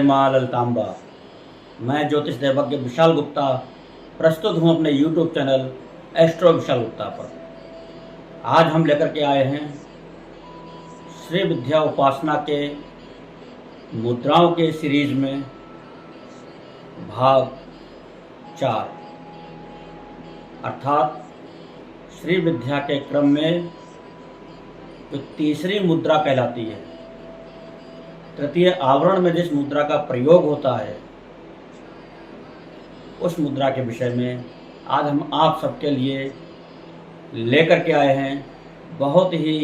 माँ ललतांबा। मैं ज्योतिष देवज्ञ विशाल गुप्ता प्रस्तुत हूँ अपने YouTube channel astro Vishal Gupta पर। आज हम लेकर के आए हैं श्री विद्या उपासना के मुद्राओं के सीरीज में भाग 4, अर्थात श्री विद्या के क्रम में जो तीसरी मुद्रा कहलाती है। तृतीय आवरण में जिस मुद्रा का प्रयोग होता है उस मुद्रा के विषय में आज हम आप सबके लिए लेकर के आए हैं बहुत ही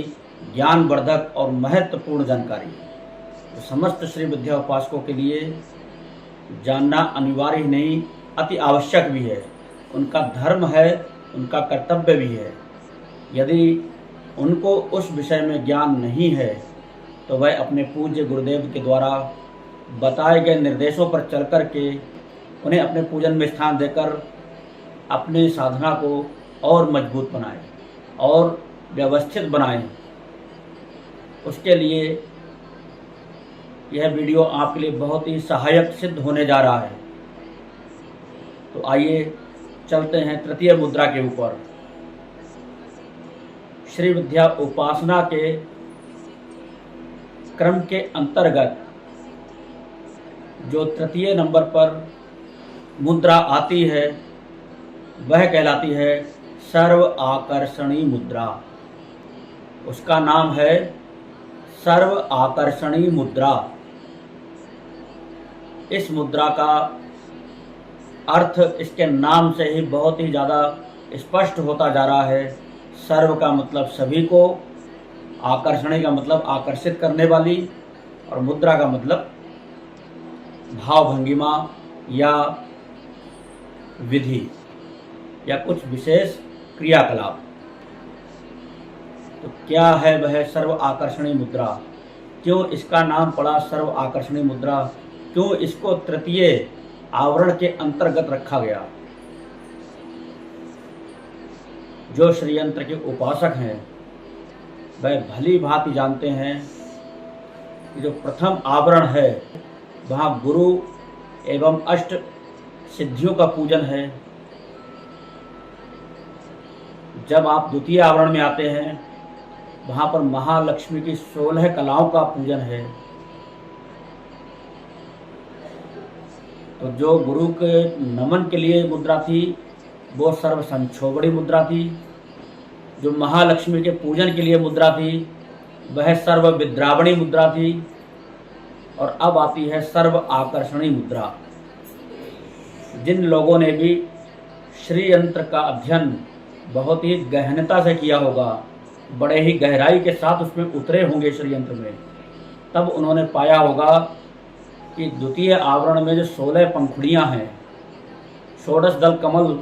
ज्ञानवर्धक और महत्वपूर्ण जानकारी, जो समस्त श्री विद्या उपासकों के लिए जानना अनिवार्य ही नहीं अति आवश्यक भी है। उनका धर्म है, उनका कर्तव्य भी है। यदि उनको उस विषय में ज्ञान नहीं है तो वह अपने पूज्य गुरुदेव के द्वारा बताए गए निर्देशों पर चल कर के उन्हें अपने पूजन में स्थान देकर अपनी साधना को और मजबूत बनाएं और व्यवस्थित बनाएं। उसके लिए यह वीडियो आपके लिए बहुत ही सहायक सिद्ध होने जा रहा है। तो आइए चलते हैं तृतीय मुद्रा के ऊपर। श्री विद्या उपासना के क्रम के अंतर्गत जो तृतीय नंबर पर मुद्रा आती है वह कहलाती है सर्व आकर्षणी मुद्रा। उसका नाम है सर्व आकर्षणी मुद्रा। इस मुद्रा का अर्थ इसके नाम से ही बहुत ही ज़्यादा स्पष्ट होता जा रहा है। सर्व का मतलब सभी को, आकर्षणी का मतलब आकर्षित करने वाली, और मुद्रा का मतलब भाव भंगिमा या विधि या कुछ विशेष क्रियाकलाप। तो क्या है वह सर्व आकर्षणी मुद्रा? क्यों इसका नाम पड़ा सर्व आकर्षणी मुद्रा? क्यों इसको तृतीय आवरण के अंतर्गत रखा गया? जो श्रीयंत्र के उपासक हैं वह भली भांति जानते हैं कि जो प्रथम आवरण है वहाँ गुरु एवं अष्ट सिद्धियों का पूजन है। जब आप द्वितीय आवरण में आते हैं वहाँ पर महालक्ष्मी की 16 कलाओं का पूजन है। तो जो गुरु के नमन के लिए मुद्रा थी वो सर्व संक्षोभणी मुद्रा थी। जो महालक्ष्मी के पूजन के लिए मुद्रा थी वह सर्व विद्रावणी मुद्रा थी। और अब आती है सर्व आकर्षणी मुद्रा। जिन लोगों ने भी श्री यंत्र का अध्ययन बहुत ही गहनता से किया होगा, बड़े ही गहराई के साथ उसमें उतरे होंगे श्री यंत्र में, तब उन्होंने पाया होगा कि द्वितीय आवरण में जो 16 पंखुड़ियाँ हैं, षोडश दल कमल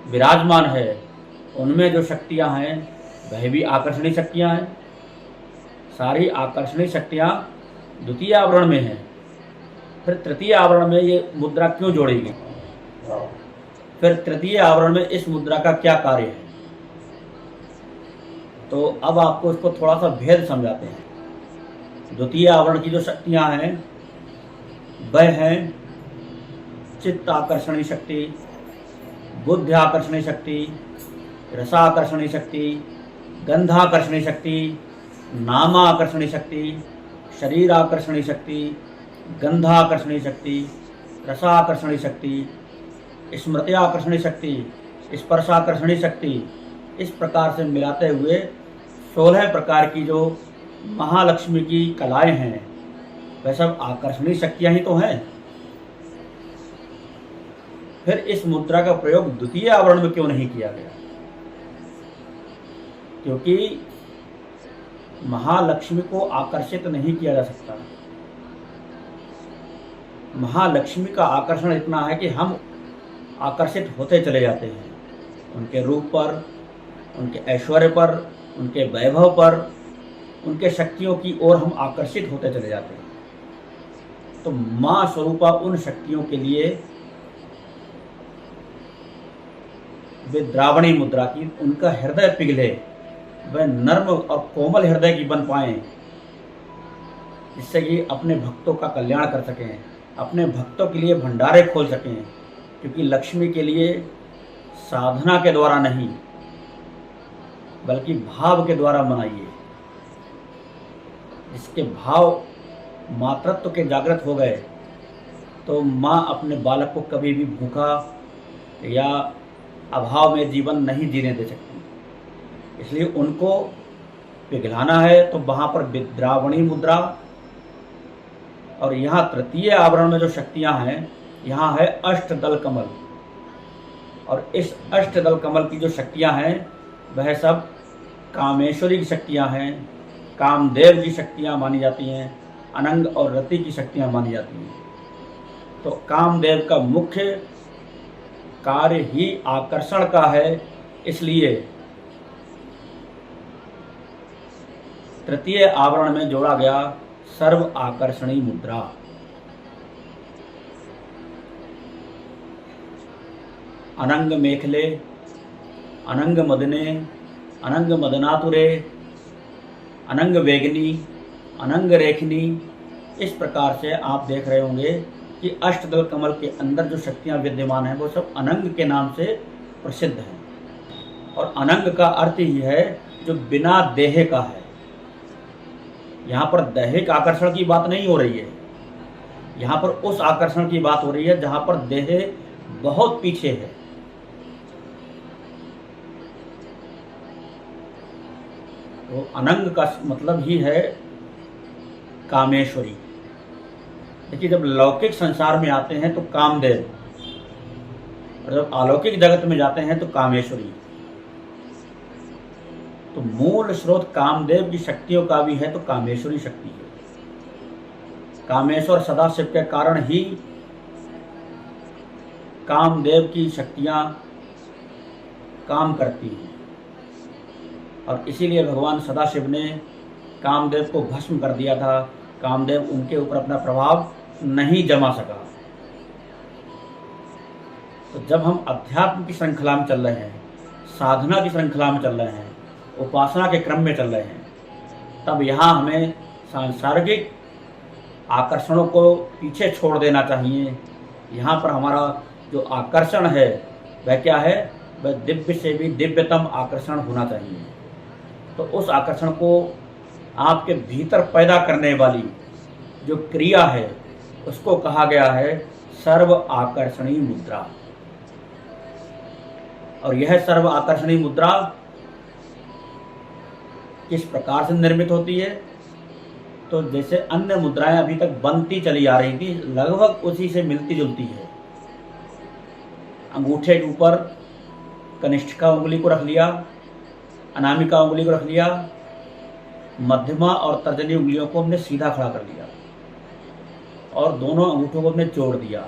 विराजमान है, उनमें जो शक्तियाँ हैं वह भी आकर्षणी शक्तियाँ हैं। सारी आकर्षणी शक्तियाँ द्वितीय आवरण में हैं। फिर तृतीय आवरण में ये मुद्रा क्यों जोड़ी गई? फिर तृतीय आवरण में इस मुद्रा का क्या कार्य है? तो अब आपको इसको थोड़ा सा भेद समझाते हैं। द्वितीय आवरण की जो शक्तियाँ हैं वह हैं चित्त आकर्षणी शक्ति, बुद्धि आकर्षणी शक्ति, रसाकर्षणी शक्ति, गंधाकर्षणी शक्ति, नामाकर्षणी शक्ति, शरीर आकर्षणी शक्ति, गंधाकर्षणी शक्ति, रसाकर्षणी शक्ति, स्मृति आकर्षणी शक्ति, स्पर्शाकर्षणी शक्ति। इस प्रकार से मिलाते हुए 16 प्रकार की जो महालक्ष्मी की कलाएं हैं वह सब आकर्षणी शक्तियां ही तो हैं। फिर इस मुद्रा का प्रयोग द्वितीय आवरण में क्यों नहीं किया गया? क्योंकि महालक्ष्मी को आकर्षित नहीं किया जा सकता। महालक्ष्मी का आकर्षण इतना है कि हम आकर्षित होते चले जाते हैं उनके रूप पर, उनके ऐश्वर्य पर, उनके वैभव पर, उनके शक्तियों की ओर हम आकर्षित होते चले जाते हैं। तो माँ स्वरूपा उन शक्तियों के लिए विद्रावणी मुद्रा की, उनका हृदय पिघले, वह नर्म और कोमल हृदय की बन पाएं, जिससे कि अपने भक्तों का कल्याण कर सकें, अपने भक्तों के लिए भंडारे खोल सकें, क्योंकि लक्ष्मी के लिए साधना के द्वारा नहीं बल्कि भाव के द्वारा मनाइए। जिसके भाव मातृत्व के जागृत हो गए तो माँ अपने बालक को कभी भी भूखा या अभाव में जीवन नहीं जीने दे सकती। इसलिए उनको पिघलाना है तो वहाँ पर विद्रावणी मुद्रा, और यहाँ तृतीय आवरण में जो शक्तियाँ हैं, यहाँ है अष्टदल कमल। और इस अष्टदल कमल की जो शक्तियाँ हैं वह सब कामेश्वरी की शक्तियाँ हैं, कामदेव की शक्तियाँ मानी जाती हैं, अनंग और रति की शक्तियाँ मानी जाती हैं। तो कामदेव का मुख्य कार्य ही आकर्षण का है, इसलिए तृतीय आवरण में जोड़ा गया सर्व आकर्षणी मुद्रा। अनंग मेखले, अनंग मदने, अनंग मदनातुरे, अनंग वेगनी, अनंग रेखनी। इस प्रकार से आप देख रहे होंगे कि अष्टदल कमल के अंदर जो शक्तियाँ विद्यमान हैं वो सब अनंग के नाम से प्रसिद्ध हैं। और अनंग का अर्थ ही है जो बिना देह का है। यहाँ पर दैहिक आकर्षण की बात नहीं हो रही है, यहाँ पर उस आकर्षण की बात हो रही है जहाँ पर देह बहुत पीछे है। तो अनंग का मतलब ही है कामेश्वरी। देखिए, जब लौकिक संसार में आते हैं तो कामदेव, और जब अलौकिक जगत में जाते हैं तो कामेश्वरी। तो मूल स्रोत कामदेव की शक्तियों का भी है तो कामेश्वरी शक्ति है। कामेश्वर सदाशिव के कारण ही कामदेव की शक्तियां काम करती हैं, और इसीलिए भगवान सदाशिव ने कामदेव को भस्म कर दिया था। कामदेव उनके ऊपर अपना प्रभाव नहीं जमा सका। तो जब हम अध्यात्म की श्रृंखला में चल रहे हैं, साधना की श्रृंखला में चल रहे हैं, उपासना के क्रम में चल रहे हैं, तब यहाँ हमें सांसारिक आकर्षणों को पीछे छोड़ देना चाहिए। यहाँ पर हमारा जो आकर्षण है वह क्या है? वह दिव्य से भी दिव्यतम आकर्षण होना चाहिए। तो उस आकर्षण को आपके भीतर पैदा करने वाली जो क्रिया है उसको कहा गया है सर्व आकर्षणी मुद्रा। और यह सर्व आकर्षणी मुद्रा किस प्रकार से निर्मित होती है? तो जैसे अन्य मुद्राएं अभी तक बनती चली आ रही थी, लगभग उसी से मिलती जुलती है। अंगूठे के ऊपर कनिष्ठिका उंगली को रख लिया, अनामिका उंगली को रख लिया, मध्यमा और तर्जनी उंगलियों को हमने सीधा खड़ा कर लिया और दोनों अंगूठों को हमने जोड़ दिया।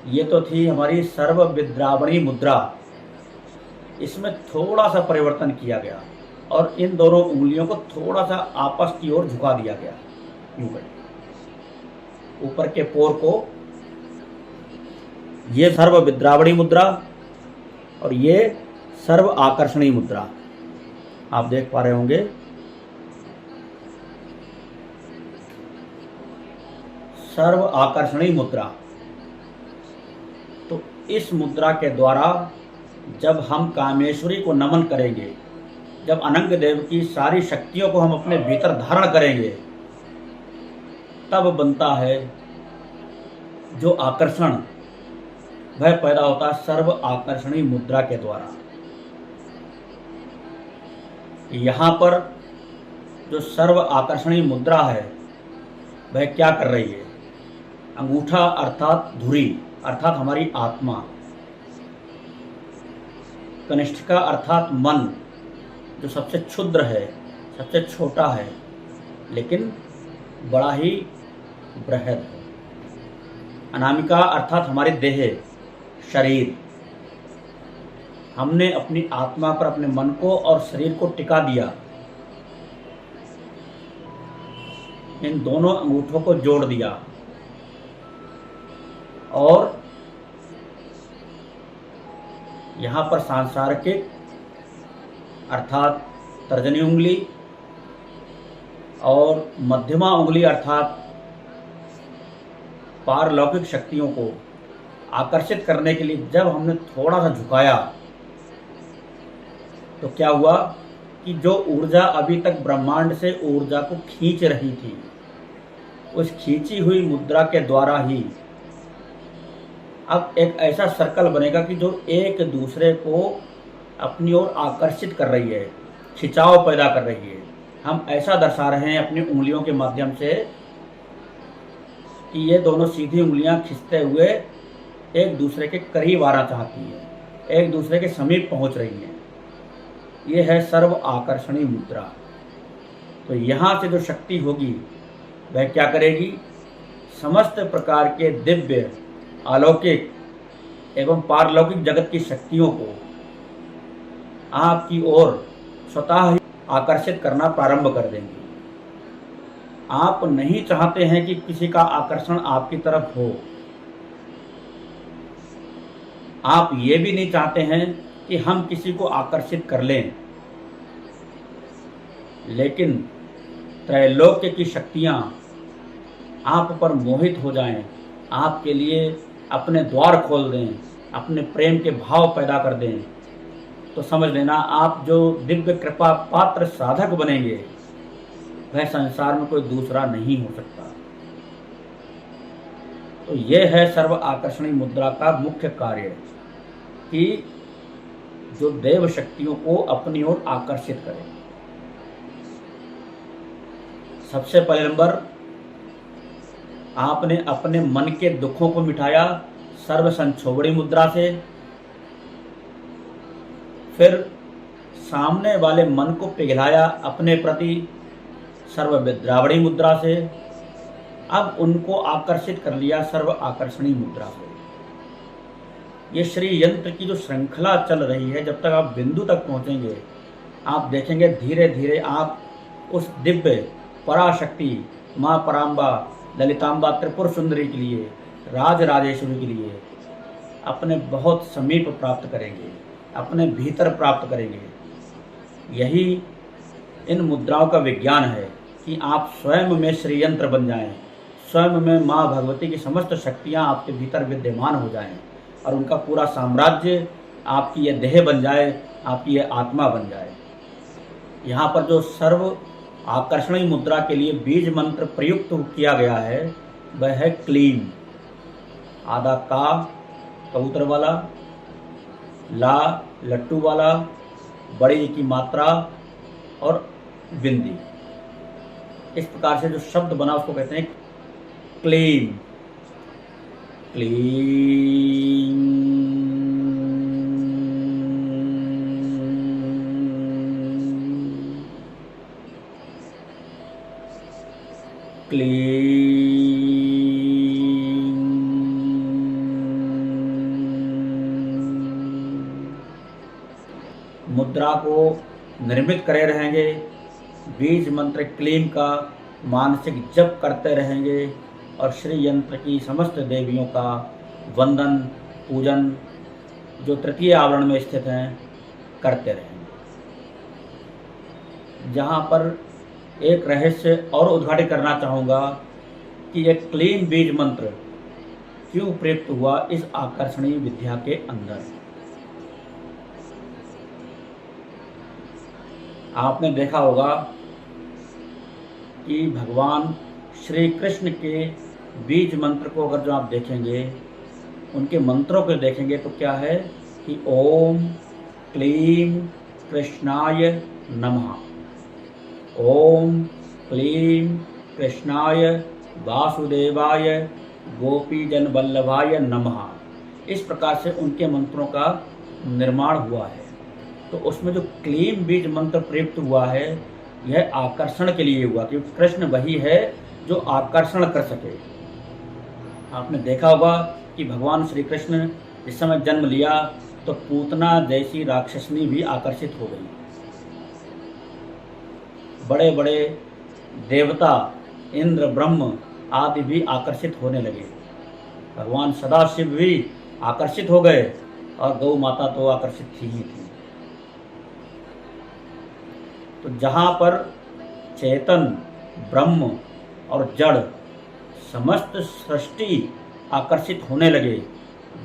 ये तो थी हमारी सर्व विद्रावणी मुद्रा। इसमें थोड़ा सा परिवर्तन किया गया और इन दोनों उंगलियों को थोड़ा सा आपस की ओर झुका दिया गया, यूं करके ऊपर के पोर को। ये सर्व विद्रावणी मुद्रा और ये सर्व आकर्षणी मुद्रा आप देख पा रहे होंगे। सर्व आकर्षणी मुद्रा। तो इस मुद्रा के द्वारा जब हम कामेश्वरी को नमन करेंगे, जब अनंग देव की सारी शक्तियों को हम अपने भीतर धारण करेंगे, तब बनता है जो आकर्षण, वह पैदा होता है सर्व आकर्षणी मुद्रा के द्वारा। यहाँ पर जो सर्व आकर्षणी मुद्रा है वह क्या कर रही है? अंगूठा अर्थात धुरी अर्थात हमारी आत्मा, कनिष्ठिका अर्थात मन जो सबसे क्षुद्र है, सबसे छोटा है, लेकिन बड़ा ही बृहद है। अनामिका अर्थात हमारी देह, शरीर। हमने अपनी आत्मा पर अपने मन को और शरीर को टिका दिया, इन दोनों अंगूठों को जोड़ दिया और यहाँ पर सांसारिक अर्थात तर्जनी उंगली और मध्यमा उंगली अर्थात पारलौकिक शक्तियों को आकर्षित करने के लिए जब हमने थोड़ा सा झुकाया तो क्या हुआ कि जो ऊर्जा अभी तक ब्रह्मांड से ऊर्जा को खींच रही थी, उस खींची हुई मुद्रा के द्वारा ही अब एक ऐसा सर्कल बनेगा कि जो एक दूसरे को अपनी ओर आकर्षित कर रही है, खिंचाव पैदा कर रही है। हम ऐसा दर्शा रहे हैं अपनी उंगलियों के माध्यम से कि ये दोनों सीधी उंगलियां खिंचते हुए एक दूसरे के करीब आना चाहती हैं, एक दूसरे के समीप पहुंच रही हैं। ये है सर्व आकर्षणी मुद्रा। तो यहाँ से जो शक्ति होगी वह क्या करेगी? समस्त प्रकार के दिव्य, अलौकिक एवं पारलौकिक जगत की शक्तियों को आपकी ओर स्वतः ही आकर्षित करना प्रारंभ कर देंगी। आप नहीं चाहते हैं कि किसी का आकर्षण आपकी तरफ हो। आप ये भी नहीं चाहते हैं कि हम किसी को आकर्षित कर लें, लेकिन त्रैलोक्य की शक्तियां आप पर मोहित हो जाएं, आपके लिए अपने द्वार खोल दें, अपने प्रेम के भाव पैदा कर दें, तो समझ लेना आप जो दिव्य कृपा पात्र साधक बनेंगे वह संसार में कोई दूसरा नहीं हो सकता। तो यह है सर्व आकर्षणी मुद्रा का मुख्य कार्य कि जो देव शक्तियों को अपनी ओर आकर्षित करे। सबसे पहले नंबर, आपने अपने मन के दुखों को मिटाया सर्व संक्षोभणी मुद्रा से। फिर सामने वाले मन को पिघलाया अपने प्रति सर्व विद्रावणी मुद्रा से। अब उनको आकर्षित कर लिया सर्व आकर्षणी मुद्रा से। ये श्री यंत्र की जो श्रृंखला चल रही है, जब तक आप बिंदु तक पहुंचेंगे आप देखेंगे धीरे धीरे आप उस दिव्य पराशक्ति माँ पराम्बा, ललिताम्बा, त्रिपुर सुंदरी के लिए, राज राजेश्वरी के लिए अपने बहुत समीप प्राप्त करेंगे, अपने भीतर प्राप्त करेंगे। यही इन मुद्राओं का विज्ञान है कि आप स्वयं में श्री यंत्र बन जाएं, स्वयं में माँ भगवती की समस्त शक्तियाँ आपके भीतर विद्यमान हो जाएं और उनका पूरा साम्राज्य आपकी यह देह बन जाए, आपकी यह आत्मा बन जाए। यहाँ पर जो सर्व आकर्षणी मुद्रा के लिए बीज मंत्र प्रयुक्त किया गया है वह है क्लीम। आधा का कबूतर वाला, ला लट्टू वाला, बड़ी की मात्रा और बिंदी। इस प्रकार से जो शब्द बना उसको कहते हैं क्लीम। क्लीम क्लीम। मुद्रा को निर्मित करे रहेंगे, बीज मंत्र क्लीम का मानसिक जप करते रहेंगे और श्री यंत्र की समस्त देवियों का वंदन पूजन जो तृतीय आवरण में स्थित हैं करते रहेंगे। जहाँ पर एक रहस्य और उद्घाटित करना चाहूँगा कि यह क्लीम बीज मंत्र क्यों प्रयुक्त हुआ इस आकर्षणीय विद्या के अंदर। आपने देखा होगा कि भगवान श्री कृष्ण के बीज मंत्र को अगर जो आप देखेंगे, उनके मंत्रों को देखेंगे तो क्या है कि ओम क्लीम कृष्णाय नमः, ओम क्लीम कृष्णाय वासुदेवाय गोपीजन वल्लभाय नमः। इस प्रकार से उनके मंत्रों का निर्माण हुआ है। तो उसमें जो क्लीम बीज मंत्र प्रयुक्त हुआ है यह आकर्षण के लिए हुआ, क्योंकि कृष्ण वही है जो आकर्षण कर सके। आपने देखा होगा कि भगवान श्री कृष्ण जिस समय जन्म लिया तो पूतना जैसी राक्षसनी भी आकर्षित हो गई। बड़े बड़े देवता इंद्र ब्रह्म आदि भी आकर्षित होने लगे। भगवान सदाशिव भी आकर्षित हो गए और गौ माता तो आकर्षित थी ही थी। तो जहाँ पर चेतन ब्रह्म और जड़ समस्त सृष्टि आकर्षित होने लगे,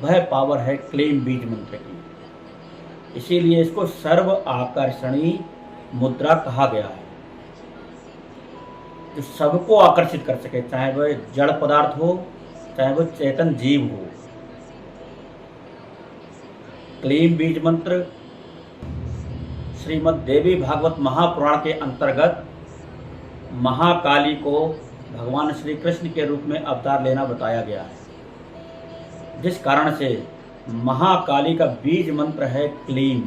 वह पावर है क्लीम बीज मंत्र की। इसीलिए इसको सर्व आकर्षणी मुद्रा कहा गया है, जो सबको आकर्षित कर सके, चाहे वह जड़ पदार्थ हो, चाहे वह चेतन जीव हो। क्लीम बीज मंत्र श्रीमद् देवी भागवत महापुराण के अंतर्गत महाकाली को भगवान श्री कृष्ण के रूप में अवतार लेना बताया गया है, जिस कारण से महाकाली का बीज मंत्र है क्लीम,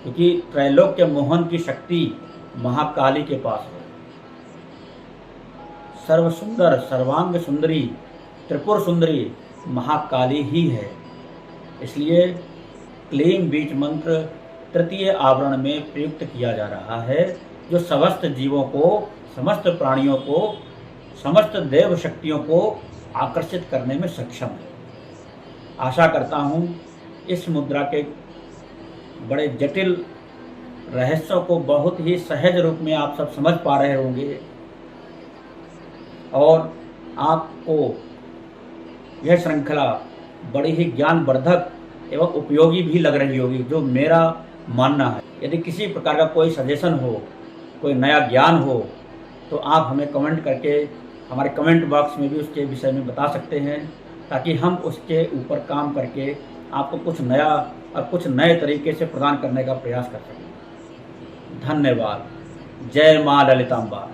क्योंकि त्रैलोक्य मोहन की शक्ति महाकाली के पास है। सर्व सुंदर, सर्वांग सुंदरी, त्रिपुर सुंदरी महाकाली ही है। इसलिए क्लीम बीज मंत्र तृतीय आवरण में प्रयुक्त किया जा रहा है, जो समस्त जीवों को, समस्त प्राणियों को, समस्त देव शक्तियों को आकर्षित करने में सक्षम है। आशा करता हूँ इस मुद्रा के बड़े जटिल रहस्यों को बहुत ही सहज रूप में आप सब समझ पा रहे होंगे और आपको यह श्रृंखला बड़ी ही ज्ञानवर्धक एवं उपयोगी भी लग रही होगी, जो मेरा मानना है। यदि किसी प्रकार का कोई सजेशन हो, कोई नया ज्ञान हो, तो आप हमें कमेंट करके हमारे कमेंट बॉक्स में भी उसके विषय में बता सकते हैं, ताकि हम उसके ऊपर काम करके आपको कुछ नया और कुछ नए तरीके से प्रदान करने का प्रयास कर सकें। धन्यवाद। जय माँ ललितांबा।